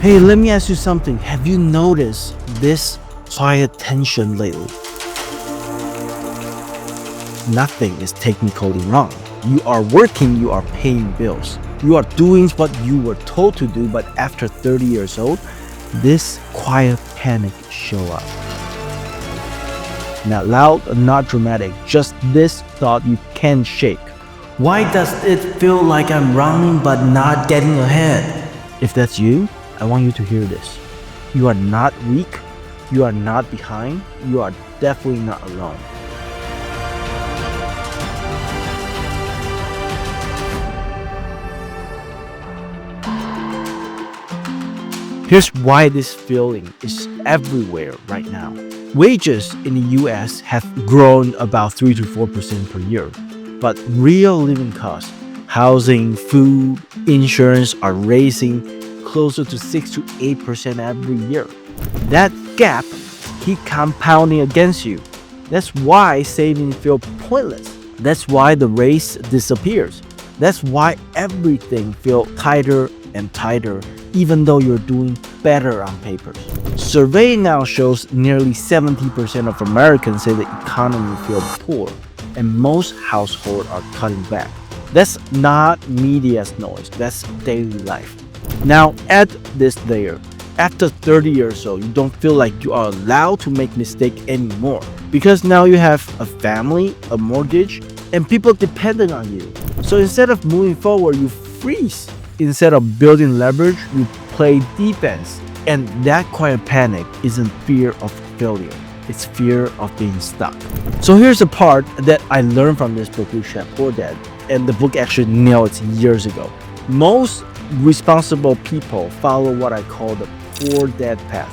Hey, let me ask you something. Have you noticed this quiet tension lately? Nothing is technically wrong. You are working, you are paying bills. You are doing what you were told to do, but after 30 years old, this quiet panic show up. Not loud, not dramatic, just this thought you can't shake. Why does it feel like I'm running but not getting ahead? If that's you, I want you to hear this. You are not weak, you are not behind, you are definitely not alone. Here's why this feeling is everywhere right now. Wages in the US have grown about 3 to 4% per year, but real living costs, housing, food, insurance are raising closer to 6 to 8% every year. That gap keeps compounding against you. That's why savings feel pointless. That's why the race disappears. That's why everything feels tighter and tighter, even though you're doing better on papers. Survey now shows nearly 70% of Americans say the economy feels poor, and most households are cutting back. That's not media's noise, that's daily life. Now add this layer. After 30 years old, you don't feel like you are allowed to make mistakes anymore, because now you have a family, a mortgage, and people depending on you. So instead of moving forward, you freeze. Instead of building leverage, you play defense. And that quiet panic isn't fear of failure, it's fear of being stuck. So here's the part that I learned from this book, Rich Dad Poor Dad, and the book actually nailed it years ago. Most responsible people follow what I call the poor dad path.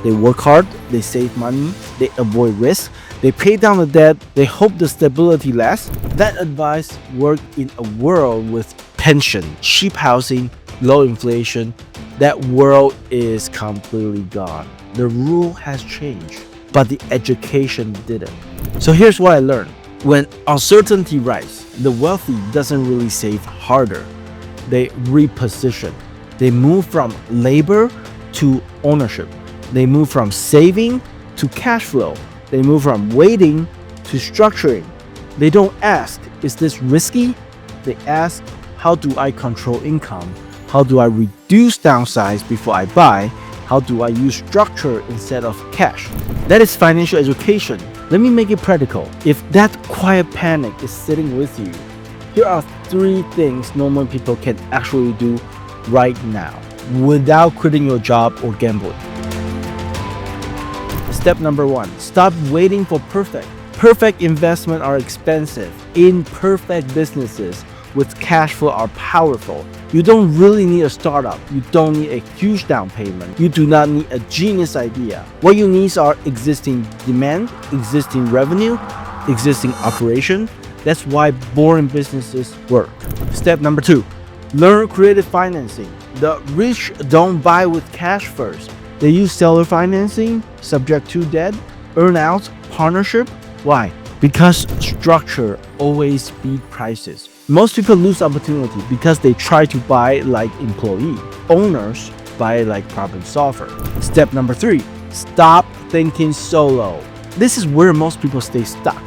They work hard, they save money, they avoid risk, they pay down the debt, they hope the stability lasts. That advice worked in a world with pension, cheap housing, low inflation. That world is completely gone. The rule has changed, but the education didn't. So here's what I learned. When uncertainty rises, the wealthy doesn't really save harder. They reposition. They move from labor to ownership. They move from saving to cash flow. They move from waiting to structuring. They don't ask, is this risky? They ask, how do I control income? How do I reduce downsides before I buy? How do I use structure instead of cash? That is financial education. Let me make it practical. If that quiet panic is sitting with you, here are 3 things normal people can actually do right now without quitting your job or gambling. Step number 1, stop waiting for perfect. Perfect investments are expensive. Imperfect businesses with cash flow are powerful. You don't really need a startup. You don't need a huge down payment. You do not need a genius idea. What you need are existing demand, existing revenue, existing operation. That's why boring businesses work. Step number 2, learn creative financing. The rich don't buy with cash first. They use seller financing, subject to debt, earn-out, partnership. Why? Because structure always beats prices. Most people lose opportunity because they try to buy like employee. Owners buy like problem solver. Step number 3, stop thinking solo. This is where most people stay stuck.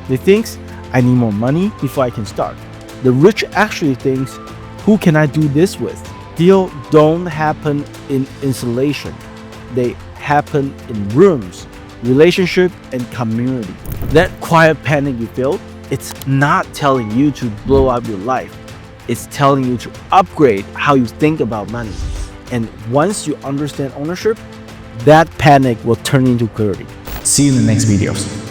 They think, I need more money before I can start. The rich actually thinks, who can I do this with? Deals don't happen in isolation. They happen in rooms, relationship, and community. That quiet panic you feel, it's not telling you to blow up your life. It's telling you to upgrade how you think about money. And once you understand ownership, that panic will turn into clarity. See you in the next videos.